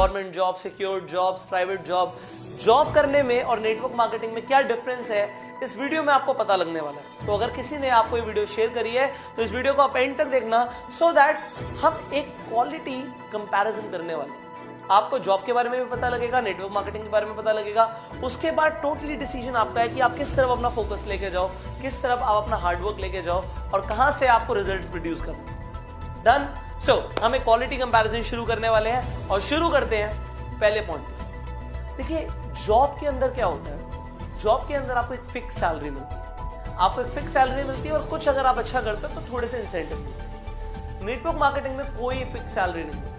Government job, secured jobs, private job करने में और नेटवर्क मार्केटिंग में क्या डिफरेंस है, इस वीडियो में आपको पता लगने वाला है। तो अगर किसी ने आपको ये वीडियो शेयर करी है तो इस वीडियो को आप एंड तक देखना, सो दैट हम एक क्वालिटी कंपैरिजन करने वाले हैं। आपको जॉब के बारे में भी पता लगेगा, नेटवर्क मार्केटिंग के बारे में पता लगेगा। उसके बाद टोटली डिसीजन आपका है कि आप किस तरफ अपना फोकस लेके जाओ, किस तरफ आप अपना हार्डवर्क लेके जाओ और कहां से आपको रिजल्ट्स प्रोड्यूस करना है। डन। सो हम एक क्वालिटी कंपैरिजन शुरू करने वाले हैं और शुरू करते हैं पहले पॉइंट से। देखिए, जॉब के अंदर क्या होता है, जॉब के अंदर आपको एक फिक्स सैलरी मिलती है, आपको एक फिक्स सैलरी मिलती है और कुछ अगर आप अच्छा करते हो तो थोड़े से इंसेंटिव मिलते हैं। नेटवर्क मार्केटिंग में कोई फिक्स सैलरी नहीं है,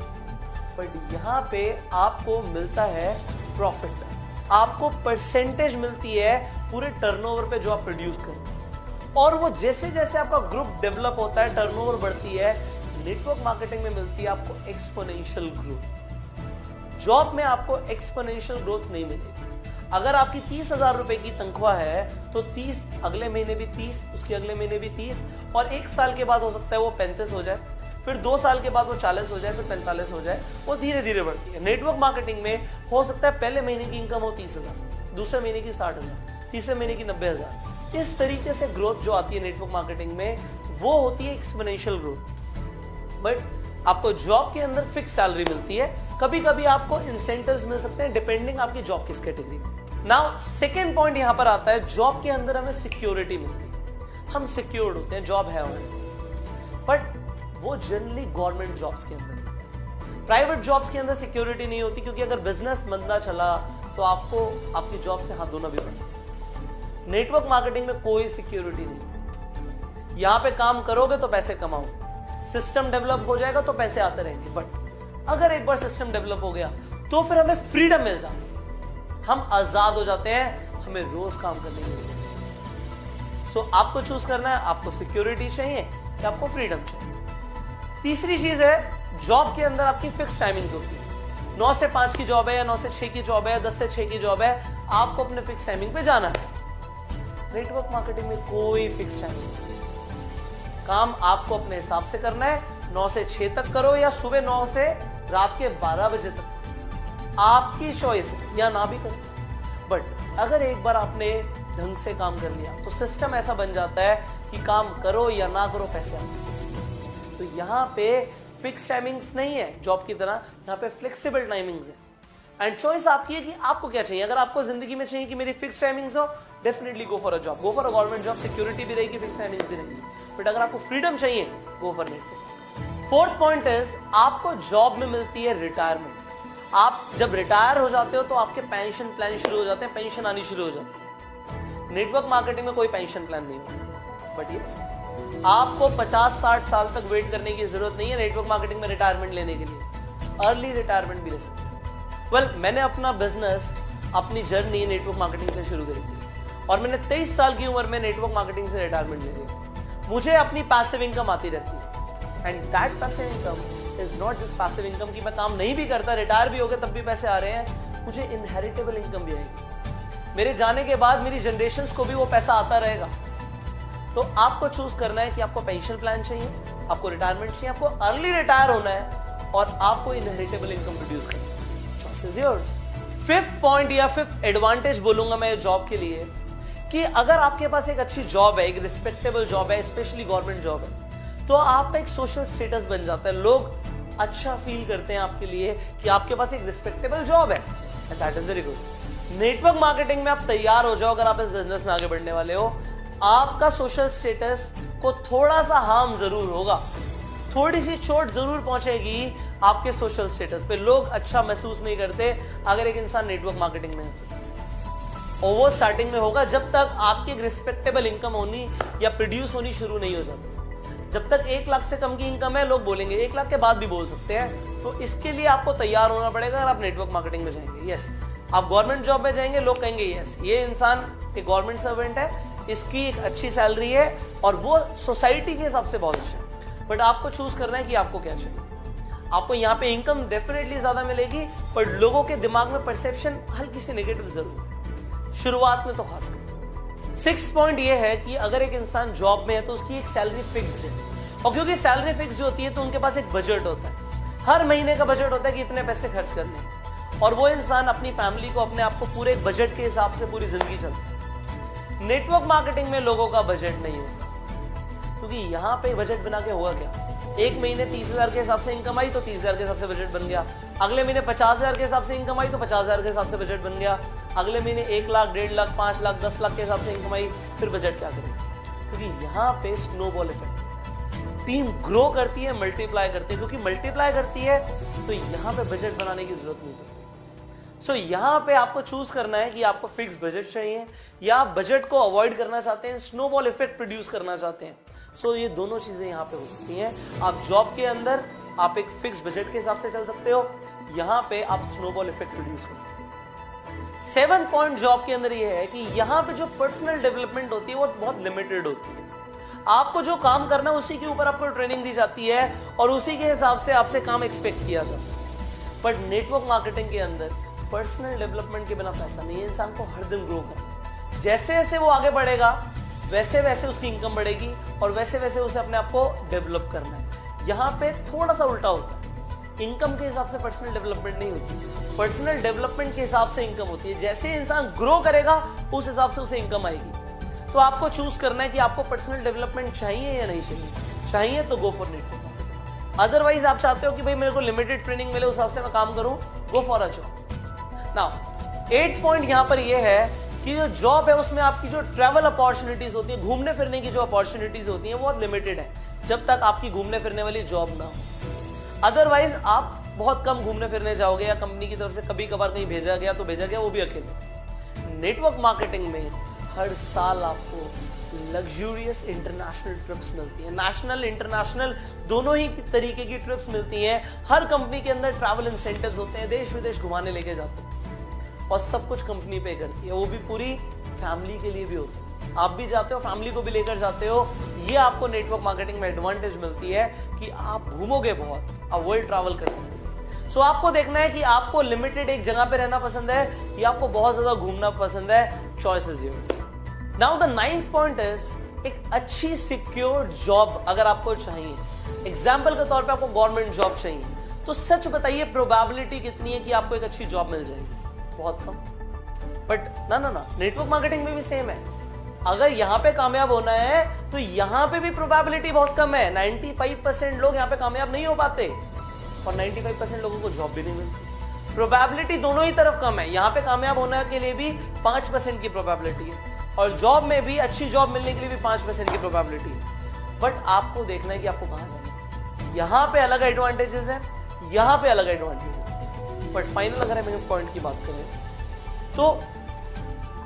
बट यहां पे आपको मिलता है प्रॉफिट, आपको परसेंटेज मिलती है पूरे टर्नओवर पे जो आप प्रोड्यूस करते हो। और वो जैसे जैसे आपका ग्रुप डेवलप होता है, टर्नओवर बढ़ती है, नेटवर्क मार्केटिंग में मिलती है आपको एक्सपोनेंशियल ग्रोथ। जॉब में आपको एक्सपोनेंशियल ग्रोथ नहीं मिलेगी। अगर आपकी 30,000 रुपए की तनख्वाह है तो 30, अगले महीने भी 30, उसके अगले महीने भी 30 और एक साल के बाद हो सकता है वो 35 हो जाए, फिर 2 साल के बाद वो 40 हो जाए, फिर 45 हो जाए। वो धीरे धीरे बढ़ती है। नेटवर्क मार्केटिंग में हो सकता है पहले महीने की इनकम हो 30,000, दूसरे महीने की 60,000, तीसरे महीने की 90,000। इस तरीके से ग्रोथ जो आती है नेटवर्क मार्केटिंग में वो होती है एक्सपोनेंशियल ग्रोथ। बट आपको जॉब के अंदर फिक्स सैलरी मिलती है, कभी कभी आपको इंसेंटिव्स मिल सकते हैं डिपेंडिंग आपकी जॉब किस कैटेगरी में। नाउ सेकेंड पॉइंट यहां पर आता है, जॉब के अंदर हमें सिक्योरिटी मिलती है, हम सिक्योर्ड होते हैं, जॉब है हमारे पास। बट वो जनरली गवर्नमेंट जॉब्स के अंदर होता है। प्राइवेट जॉब्स के अंदर सिक्योरिटी नहीं होती, क्योंकि अगर बिजनेस मंदा चला तो आपको आपकी जॉब से हाथ धोना भी पड़ सकता है। नेटवर्क मार्केटिंग में कोई सिक्योरिटी नहीं, यहां पे काम करोगे तो पैसे कमाओगे, सिस्टम डेवलप हो जाएगा तो पैसे आते रहेंगे। बट अगर एक बार सिस्टम डेवलप हो गया तो फिर हमें फ्रीडम मिल जाती है, हम आजाद हो जाते हैं, हमें रोज काम करने की जरूरत है। सो आपको चूज करना है, आपको सिक्योरिटी चाहिए या आपको फ्रीडम चाहिए। तीसरी चीज है, जॉब के अंदर आपकी फिक्स टाइमिंग्स होती है। 9 से 5 की जॉब है या 9 से 6 की जॉब है, 10 से 6 की जॉब है, आपको अपने फिक्स टाइमिंग पे जाना है। नेटवर्क मार्केटिंग में कोई फिक्स टाइमिंग नहीं, काम आपको अपने हिसाब से करना है। 9 से 6 तक करो या सुबह 9 से रात के 12 बजे तक, आपकी चॉइस है, या ना भी करो। बट अगर एक बार आपने ढंग से काम कर लिया तो सिस्टम ऐसा बन जाता है कि काम करो या ना करो पैसे आते हैं। तो यहाँ पे फिक्स टाइमिंग्स नहीं है जॉब की तरह, यहाँ पे फ्लेक्सिबल टाइमिंग्स है। एंड चॉइस आपकी है कि आपको क्या चाहिए। अगर आपको जिंदगी में चाहिए कि मेरी फिक्स टाइमिंग्स हो, definitely go for a job, go for a government job, security भी रहेगी, फिक्स टाइमिंग्स भी रहेगी। बट अगर आपको फ्रीडम चाहिए, go for network. Fourth point is, आपको जॉब में मिलती है रिटायरमेंट। आप जब रिटायर हो जाते हो तो आपके पेंशन प्लान शुरू हो जाते हैं, पेंशन आनी शुरू हो जाती है। नेटवर्क मार्केटिंग में कोई पेंशन प्लान नहीं होता, बट यस, आपको 50-60 साल तक वेट करने की जरूरत नहीं है नेटवर्क मार्केटिंग में रिटायरमेंट लेने के लिए। अर्ली रिटायरमेंट भी ले सकते हैं। वेल, मैंने अपना बिजनेस, अपनी जर्नी नेटवर्क मार्केटिंग से शुरू करी थी और मैंने 23 साल की उम्र में नेटवर्क मार्केटिंग से रिटायरमेंट ले ली। मुझे अपनी पैसिव इनकम आती रहती है, and that passive income is not just passive income कि मैं काम नहीं भी करता, रिटायर भी हो गया तब भी पैसे आ रहे हैं। मुझे इनहेरिटेबल इनकम भी आएगी, मेरे जाने के बाद मेरी जनरेशंस को भी वो पैसा आता रहेगा। तो आपको चूज करना है कि आपको पेंशन प्लान चाहिए, आपको रिटायरमेंट चाहिए, आपको अर्ली रिटायर होना है और आपको इनहेरिटेबल इनकम प्रोड्यूस करना है। Choice is yours. Fifth point या फिफ्थ एडवांटेज बोलूंगा मैं जॉब के लिए, कि अगर आपके पास एक अच्छी जॉब है, एक रिस्पेक्टेबल जॉब है, स्पेशली गवर्नमेंट जॉब है, तो आपका एक सोशल स्टेटस बन जाता है। लोग अच्छा फील करते हैं आपके लिए कि आपके पास एक रिस्पेक्टेबल जॉब है, and that is very good. Network marketing में आप तैयार हो जाओ, अगर आप इस बिजनेस में आगे बढ़ने वाले हो, आपका सोशल स्टेटस को थोड़ा सा हार्म जरूर होगा, थोड़ी सी चोट जरूर पहुंचेगी आपके सोशल स्टेटस पे। लोग अच्छा महसूस नहीं करते अगर एक इंसान नेटवर्क मार्केटिंग में है। ओवर स्टार्टिंग में होगा, जब तक आपकी एक रिस्पेक्टेबल इनकम होनी या प्रोड्यूस होनी शुरू नहीं हो जाती। जब तक 1 लाख से कम की इनकम है, लोग बोलेंगे, 1 लाख के बाद भी बोल सकते हैं। तो इसके लिए आपको तैयार होना पड़ेगा। अगर आप नेटवर्क मार्केटिंग में जाएंगे, यस, आप गवर्नमेंट जॉब में जाएंगे, लोग कहेंगे यस, ये इंसान एक गवर्नमेंट सर्वेंट है, इसकी एक अच्छी सैलरी है और वो सोसाइटी के हिसाब से बहुत अच्छा है। बट आपको चूज करना है कि आपको क्या चाहिए। आपको यहाँ पे इनकम डेफिनेटली ज्यादा मिलेगी, पर लोगों के दिमाग में परसेप्शन हल्की सी नेगेटिव जरूर है, शुरुआत में तो खासकर। 6th पॉइंट ये है कि अगर एक इंसान जॉब में है तो उसकी एक सैलरी फिक्स्ड है, और क्योंकि सैलरी फिक्स्ड होती है तो उनके पास एक बजट होता है, हर महीने का बजट होता है कि इतने पैसे खर्च करने हैं। और वो इंसान अपनी फैमिली को, अपने आप को पूरे एक बजट के हिसाब से पूरी जिंदगी चलता है। नेटवर्क मार्केटिंग में लोगों का बजट नहीं होता, क्योंकि यहाँ पे बजट बना के होगा क्या, एक महीने 30,000 के हिसाब से इनकम आई तो 30,000 के हिसाब से बजट बन गया, अगले महीने 50,000 के हिसाब से इनकम आई तो 50,000 के हिसाब से बजट बन गया, अगले महीने 1 लाख, 1.5 लाख, 5 लाख, 10 लाख के हिसाब से इनकम आई, फिर बजट क्या करेगा? क्योंकि यहाँ पे स्नोबॉल इफेक्ट, टीम ग्रो करती है, मल्टीप्लाई करती है, क्योंकि मल्टीप्लाई करती है तो यहाँ पे बजट बनाने की जरूरत नहीं पड़ती। सो यहाँ पे आपको चूज करना है कि आपको फिक्स बजट चाहिए या आप बजट को अवॉइड करना चाहते हैं, स्नोबॉल इफेक्ट प्रोड्यूस करना चाहते हैं। सो ये दोनों चीजें यहाँ पे हो सकती हैं। आप जॉब के अंदर आप एक फिक्स बजट के हिसाब से चल सकते हो, यहाँ पे आप स्नोबॉल इफेक्ट प्रोड्यूस कर सकते हो। 7th पॉइंट जॉब के अंदर ये है कि यहाँ पे जो पर्सनल डेवलपमेंट होती है वो बहुत लिमिटेड होती है। आपको जो काम करना है उसी के ऊपर आपको ट्रेनिंग दी जाती है और उसी के हिसाब से आपसे काम एक्सपेक्ट किया जाता है। बट नेटवर्क मार्केटिंग के अंदर पर्सनल डेवलपमेंट के बिना पैसा नहीं है। इंसान को हर दिन ग्रो करना, जैसे जैसे वो आगे बढ़ेगा वैसे वैसे उसकी इनकम बढ़ेगी और वैसे वैसे उसे अपने आप को डेवलप करना है। यहाँ पे थोड़ा सा उल्टा होता है, इनकम के हिसाब से पर्सनल डेवलपमेंट नहीं होती, पर्सनल डेवलपमेंट के हिसाब से इनकम होती है। जैसे इंसान ग्रो करेगा उस हिसाब से उसे इनकम आएगी। तो आपको चूज करना है कि आपको पर्सनल डेवलपमेंट चाहिए या नहीं चाहिए। चाहिए तो गो फॉर नेटवर्क, अदरवाइज आप चाहते हो कि भाई मेरे को लिमिटेड ट्रेनिंग मिले, उस हिसाब से मैं काम करूं, go for a job. Now 8 point यहाँ पर ये है कि जो जॉब है उसमें आपकी जो ट्रैवल अपॉर्चुनिटीज होती है, घूमने फिरने की जो अपॉर्चुनिटीज होती हैं वो बहुत लिमिटेड है, जब तक आपकी घूमने फिरने वाली जॉब ना हो। अदरवाइज आप बहुत कम घूमने फिरने जाओगे या कंपनी की तरफ से कभी कभार कहीं भेजा गया तो भेजा गया, वो भी अकेले। नेटवर्क मार्केटिंग में हर साल आपको लग्जूरियस इंटरनेशनल ट्रिप्स मिलती है, नेशनल इंटरनेशनल दोनों ही तरीके की ट्रिप्स मिलती हैं। हर कंपनी के अंदर ट्रैवल इंसेंटिव्स होते हैं, देश विदेश घुमाने लेके जाते हैं और सब कुछ कंपनी पे करती है, वो भी पूरी फैमिली के लिए भी होता है। आप भी जाते हो, फैमिली को भी लेकर जाते हो। ये आपको नेटवर्क मार्केटिंग में एडवांटेज मिलती है कि आप घूमोगे बहुत, आप वर्ल्ड ट्रैवल कर सकते हो। सो आपको देखना है कि आपको लिमिटेड एक जगह पे रहना पसंद है या आपको बहुत ज्यादा घूमना पसंद है। Choice is yours. Now the 9th point is एक अच्छी सिक्योर्ड जॉब अगर आपको चाहिए। एग्जाम्पल के तौर पे आपको गवर्नमेंट जॉब चाहिए, तो सच बताइए प्रोबेबिलिटी कितनी है कि आपको एक अच्छी जॉब मिल जाएगी? बहुत कम। बट ना नेटवर्क मार्केटिंग में भी सेम है। अगर यहाँ पे कामयाब होना है तो यहाँ पे भी प्रोबेबिलिटी बहुत कम है। 95% लोग यहाँ पे कामयाब नहीं हो पाते और 95% लोगों को जॉब भी नहीं मिलती। प्रोबेबिलिटी दोनों ही तरफ कम है। यहाँ पे कामयाब होने के लिए भी 5% की प्रोबेबिलिटी है और जॉब में भी अच्छी जॉब मिलने के लिए भी 5% की प्रोबेबिलिटी है। बट आपको देखना है कि आपको कहाँ जाना है। यहाँ पे अलग एडवांटेजेस है, यहाँ पे अलग एडवांटेज है। बट फाइनल अगर हम पॉइंट की बात करें तो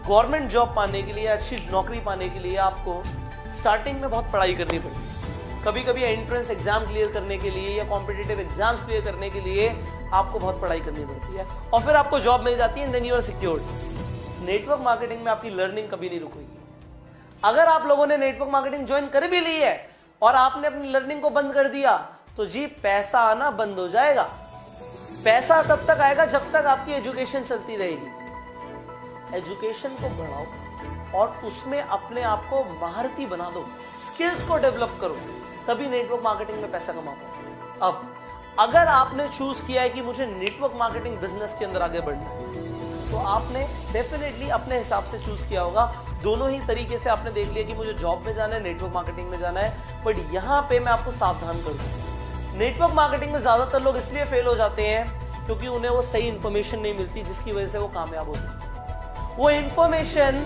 गवर्नमेंट जॉब पाने के लिए, अच्छी नौकरी पाने के लिए आपको स्टार्टिंग में बहुत पढ़ाई करनी पड़ती है। कभी कभी एंट्रेंस एग्जाम क्लियर करने के लिए या कॉम्पिटिटिव एग्जाम्स क्लियर करने के लिए आपको बहुत पढ़ाई करनी पड़ती है और फिर आपको जॉब मिल जाती है, then you are secured. Network marketing में आपकी लर्निंग कभी नहीं रुकेगी। अगर आप लोगों ने नेटवर्क मार्केटिंग ज्वाइन कर भी ली है और आपने अपनी लर्निंग को बंद कर दिया तो जी पैसा आना बंद हो जाएगा। पैसा तब तक आएगा जब तक आपकी एजुकेशन चलती रहेगी। एजुकेशन को बढ़ाओ और उसमें अपने आप को महारती बना दो, स्किल्स को डेवलप करो, तभी नेटवर्क मार्केटिंग में पैसा कमा पाओ। अब अगर आपने चूज किया है कि मुझे नेटवर्क मार्केटिंग बिजनेस के अंदर आगे बढ़ना है तो आपने डेफिनेटली अपने हिसाब से चूज किया होगा। दोनों ही तरीके से आपने देख लिया कि मुझे जॉब में जाना है, नेटवर्क मार्केटिंग में जाना है। बट यहां पे मैं आपको सावधान कर दूं, नेटवर्क मार्केटिंग में ज्यादातर लोग इसलिए फेल हो जाते हैं क्योंकि उन्हें वो सही इंफॉर्मेशन नहीं मिलती जिसकी वजह से वो कामयाब हो सकते। वो इंफॉर्मेशन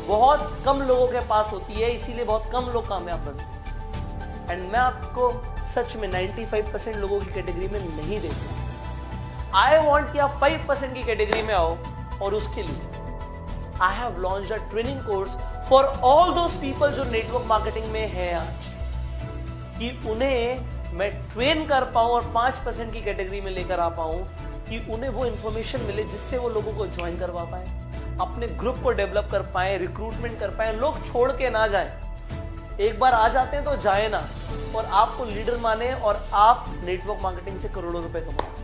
बहुत कम लोगों के पास होती है, इसीलिए बहुत कम लोग कामयाब बनते हैं। एंड मैं आपको सच में 95% लोगों की कैटेगरी में नहीं देखता। आई वॉन्ट कि आप 5% की कैटेगरी में आओ और उसके लिए I have launched a training course for all those people जो नेटवर्क मार्केटिंग में है आज, कि उन्हें मैं ट्रेन कर पाऊं और 5% की कैटेगरी में लेकर आ पाऊं कि उन्हें वो इंफॉर्मेशन मिले जिससे वो लोगों को ज्वाइन करवा पाए, अपने ग्रुप को डेवलप कर पाए, रिक्रूटमेंट कर पाए, लोग छोड़ के ना जाए। एक बार आ जाते हैं तो जाए ना और आपको लीडर माने और आप नेटवर्क मार्केटिंग से करोड़ों रुपए कमाओ।